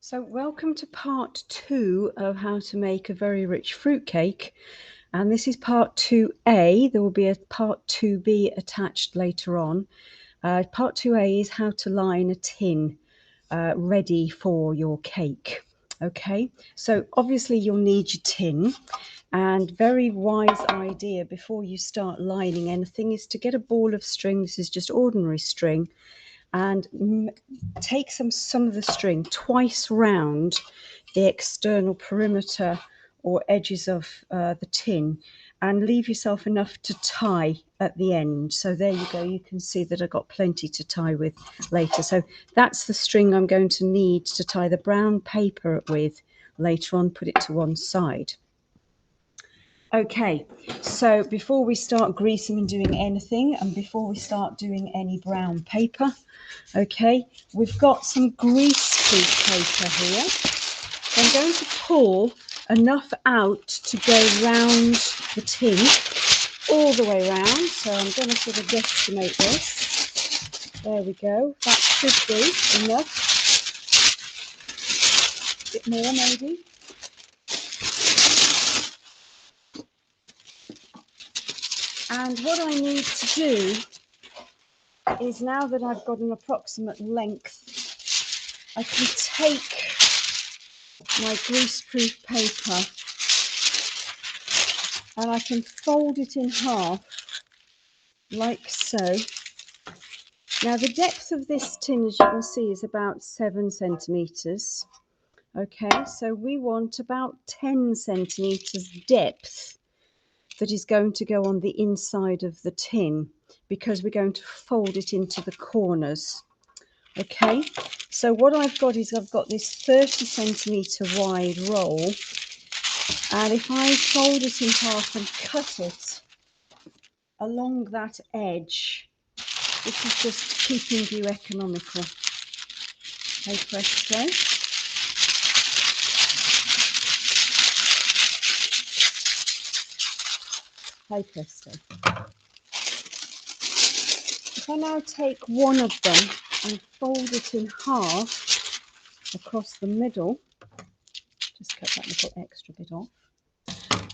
So welcome to part 2 of how to make a very rich fruit cake, and this is part 2A. There will be a part 2B attached later on. Part 2A is how to line a tin ready for your cake. Okay, so obviously you'll need your tin, and very wise idea before you start lining anything is to get a ball of string. This is just ordinary string, and take some of the string twice round the external perimeter or edges of the tin, and leave yourself enough to tie at the end. So there you go, you can see that I got plenty to tie with later. So that's the string I'm going to need to tie the brown paper with later on. Put it to one side. Okay, so before we start greasing and doing anything, and before we start doing any brown paper, okay, we've got some grease-proof paper here. So I'm going to pull enough out to go round the tin, all the way round. So I'm going to sort of guesstimate this. There we go. That should be enough. A bit more maybe. And what I need to do is, now that I've got an approximate length, I can take my grease-proof paper and I can fold it in half like so. Now the depth of this tin, as you can see, is about 7 centimeters. Okay, so we want about 10 centimeters depth that is going to go on the inside of the tin, because we're going to fold it into the corners. Okay, so what I've got is I've got this 30 centimeter wide roll, and if I fold it in half and cut it along that edge, this is just keeping you economical. Hey presto. Hey presto. If I now take one of them and fold it in half across the middle, just cut that little extra bit off.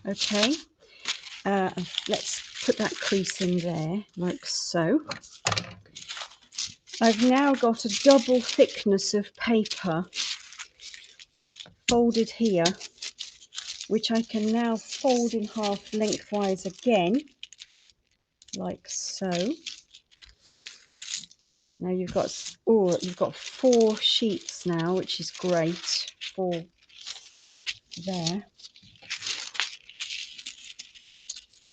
Okay, let's put that crease in there like so. I've now got a double thickness of paper folded here, which I can now fold in half lengthwise again, like so. Now you've got 4 sheets now, which is great. 4 there.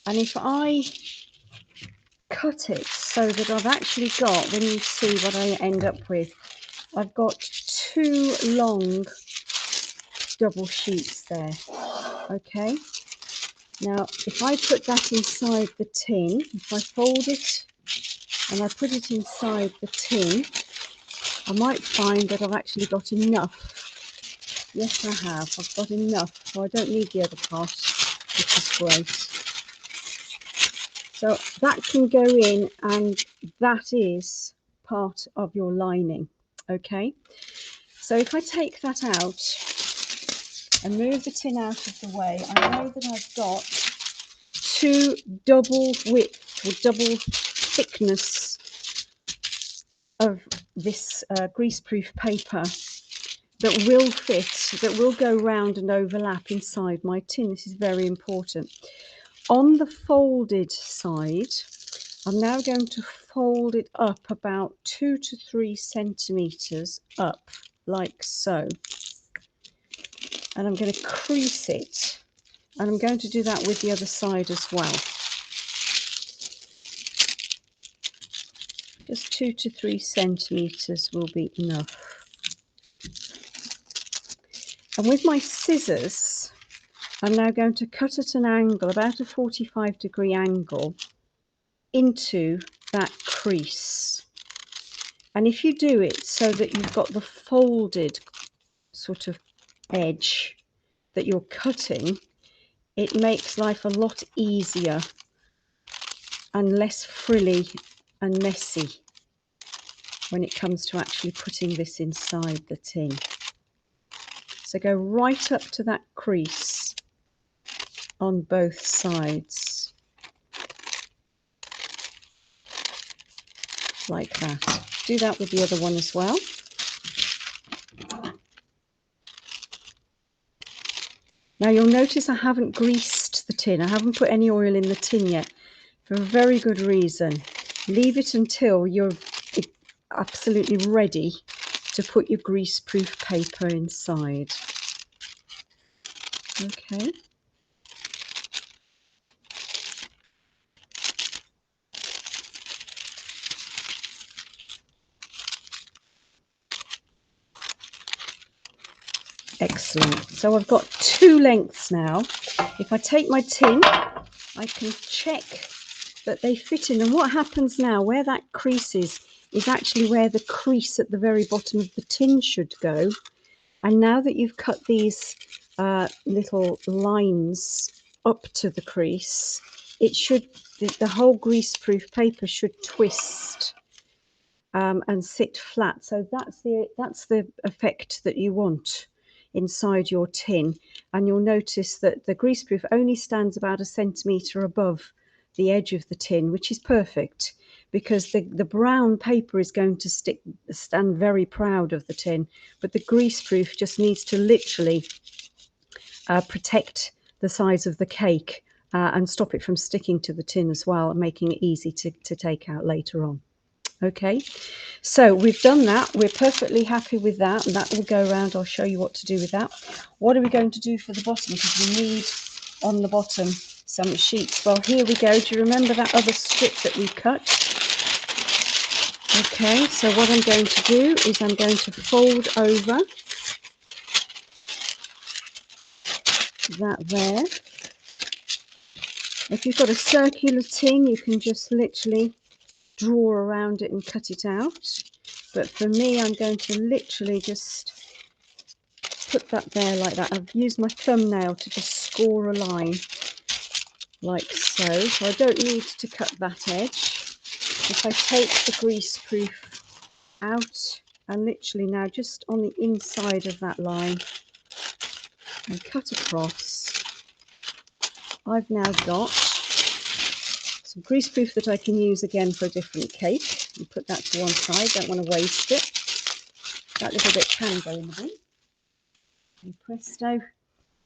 And if I cut it so that I've actually got, then you see what I end up with. I've got 2 long double sheets there. Okay. Now, if I put that inside the tin, if I fold it and I put it inside the tin, I might find that I've actually got enough. Yes, I have. I've got enough, so I don't need the other part, which is great. So that can go in, and that is part of your lining. Okay, so if I take that out and move the tin out of the way, I know that I've got 2 double width or double thickness of this greaseproof paper that will fit, that will go round and overlap inside my tin. This is very important. On the folded side, I'm now going to fold it up about 2 to 3 centimeters up, like so. And I'm going to crease it, and I'm going to do that with the other side as well. Just 2 to 3 centimeters will be enough. And with my scissors, I'm now going to cut at an angle, about a 45-degree angle, into that crease. And if you do it so that you've got the folded sort of edge that you're cutting, it makes life a lot easier and less frilly and messy when it comes to actually putting this inside the tin. So go right up to that crease on both sides, like that. Do that with the other one as well. Now you'll notice I haven't greased the tin. I haven't put any oil in the tin yet, for a very good reason. Leave it until you're absolutely ready to put your grease-proof paper inside. Okay. Excellent. So I've got two lengths now. If I take my tin, I can check that they fit in. And what happens now, where that crease is actually where the crease at the very bottom of the tin should go. And now that you've cut these little lines up to the crease, it should, the whole grease-proof paper should twist and sit flat. So that's the effect that you want inside your tin. And you'll notice that the greaseproof only stands about 1 centimetre above the edge of the tin, which is perfect, because the brown paper is going to stand very proud of the tin, but the greaseproof just needs to literally protect the size of the cake and stop it from sticking to the tin as well, making it easy to take out later on. Okay, so we've done that. We're perfectly happy with that, and that will go around. I'll show you what to do with that. What are we going to do for the bottom? Because we need on the bottom some sheets. Well, here we go. Do you remember that other strip that we cut? Okay, so what I'm going to do is I'm going to fold over that there. If you've got a circular tin, you can just literally draw around it and cut it out. But for me, I'm going to literally just put that there like that. I've used my thumbnail to just score a line like so. So I don't need to cut that edge. If I take the greaseproof out and literally now just on the inside of that line and cut across, I've now got some greaseproof that I can use again for a different cake. And put that to one side, don't want to waste it. That little bit can go in the bin. And presto.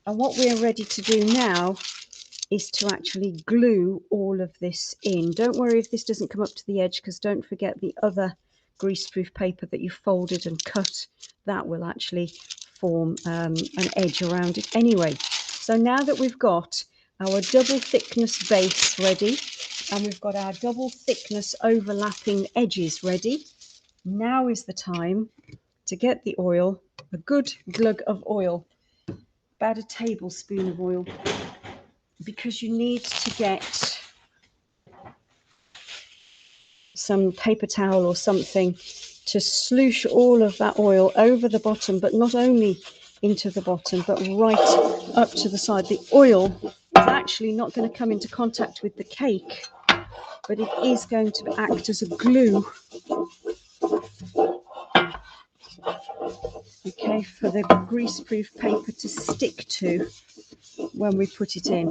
And what we're ready to do now is to actually glue all of this in. Don't worry if this doesn't come up to the edge, because don't forget the other greaseproof paper that you folded and cut, that will actually form an edge around it anyway. So now that we've got our double thickness base ready, and we've got our double thickness overlapping edges ready, now is the time to get the oil, a good glug of oil, about a tablespoon of oil, because you need to get some paper towel or something to sloosh all of that oil over the bottom, but not only into the bottom, but right up to the side. The oil is actually not going to come into contact with the cake, but it is going to act as a glue, okay, for the greaseproof paper to stick to when we put it in.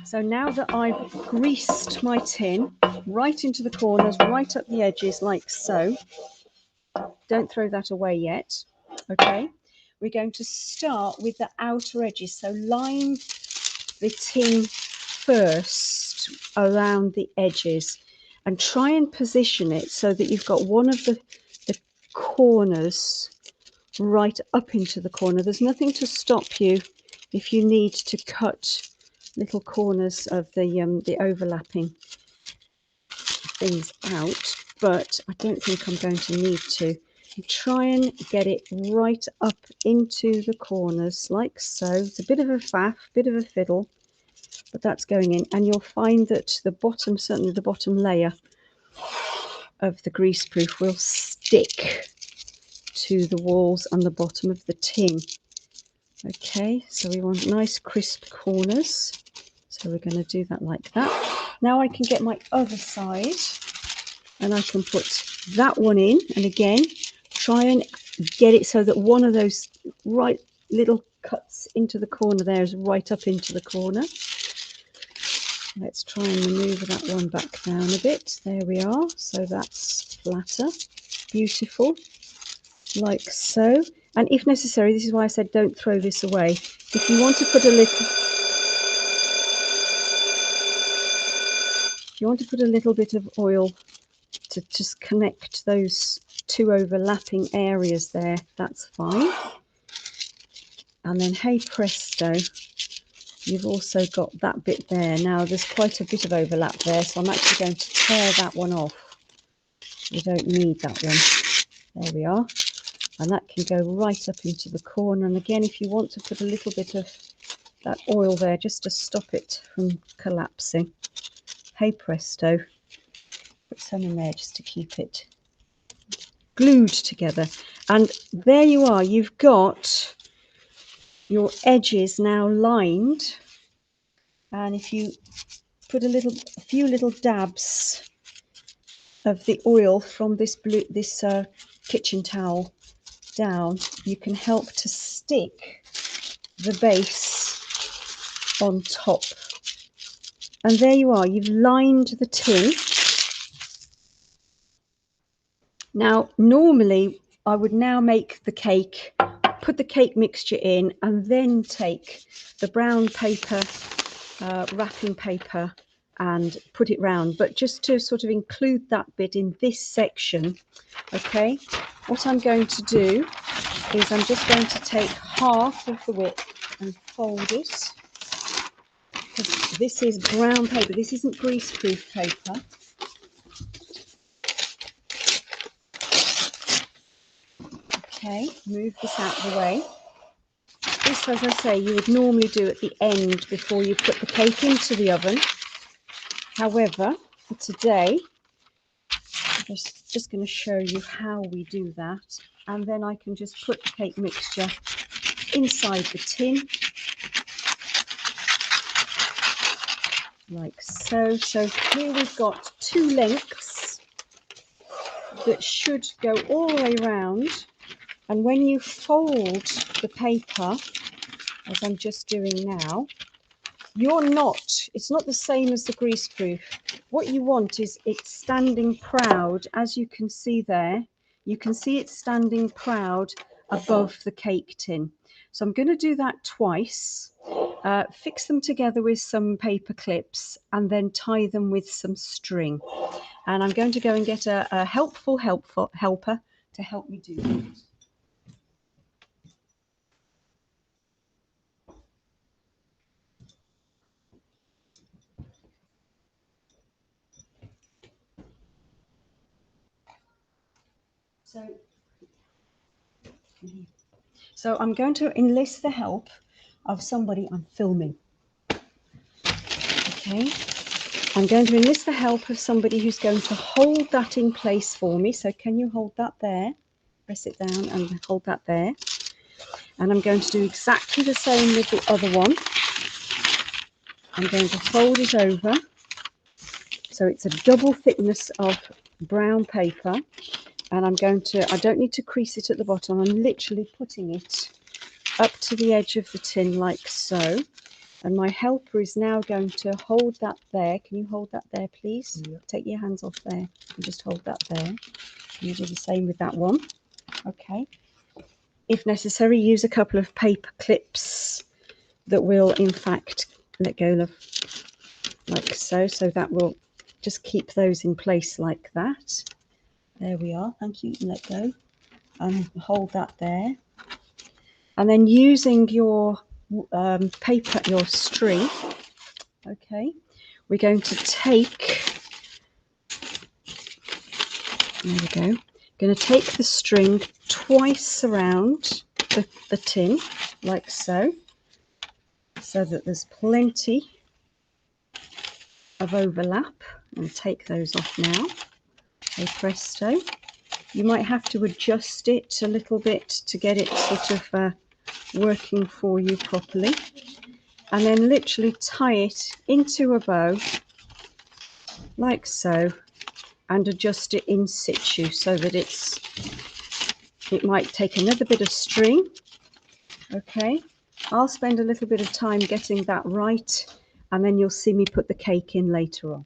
So now that I've greased my tin right into the corners, right up the edges like so, don't throw that away yet, okay? We're going to start with the outer edges. So line the tin first around the edges and try and position it so that you've got one of the corners right up into the corner. There's nothing to stop you if you need to cut little corners of the overlapping things out, but I don't think I'm going to need to. You try and get it right up into the corners like so. It's a bit of a faff, bit of a fiddle, but that's going in, and you'll find that the bottom, certainly the bottom layer of the greaseproof, will stick to the walls and the bottom of the tin. Okay, so we want nice crisp corners, so we're going to do that like that. Now I can get my other side and I can put that one in, and again try and get it so that one of those right little cuts into the corner there is right up into the corner. Let's try and maneuver that one back down a bit. There we are. So that's flatter. Beautiful. Like so. And if necessary, this is why I said don't throw this away. If you want to put a little bit of oil to just connect those two overlapping areas there, that's fine. And then hey presto, you've also got that bit there. Now there's quite a bit of overlap there, so I'm actually going to tear that one off. We don't need that one. There we are. And that can go right up into the corner. And again, if you want to put a little bit of that oil there just to stop it from collapsing, hey presto, put some in there just to keep it glued together. And there you are, you've got your edges now lined. And if you put a few little dabs of the oil from this kitchen towel down, you can help to stick the base on top. And there you are, you've lined the tin. Now normally I would now make the cake, put the cake mixture in, and then take the brown paper, wrapping paper, and put it round. But just to sort of include that bit in this section, okay, what I'm going to do is I'm just going to take half of the width and fold it, because this is brown paper, this isn't greaseproof paper. Okay, move this out of the way. This, as I say, you would normally do at the end before you put the cake into the oven. However, for today, I'm just going to show you how we do that. And then I can just put the cake mixture inside the tin, like so. So here we've got two lengths that should go all the way around. And when you fold the paper, as I'm just doing now, it's not the same as the greaseproof. What you want is it's standing proud, as you can see there. You can see it standing proud above the cake tin. So I'm going to do that twice, fix them together with some paper clips, and then tie them with some string. And I'm going to go and get a helper to help me do that. So I'm going to enlist the help of somebody I'm filming. Okay, I'm going to enlist the help of somebody who's going to hold that in place for me. So can you hold that there? Press it down and hold that there. And I'm going to do exactly the same with the other one. I'm going to fold it over. So it's a double thickness of brown paper. And I don't need to crease it at the bottom. I'm literally putting it up to the edge of the tin like so. And my helper is now going to hold that there. Can you hold that there, please? Yeah. Take your hands off there and just hold that there. You do the same with that one. Okay. If necessary, use a couple of paper clips that will, in fact, let go of like so. So that will just keep those in place like that. There we are. Thank you. Let go and hold that there. And then using your paper, your string, okay, we're going to take, there we go, going to take the string twice around the tin, like so that there's plenty of overlap. And take those off now. Okay, presto. You might have to adjust it a little bit to get it sort of working for you properly. And then literally tie it into a bow, like so, and adjust it in situ so that it's It might take another bit of string. Okay, I'll spend a little bit of time getting that right, and then you'll see me put the cake in later on.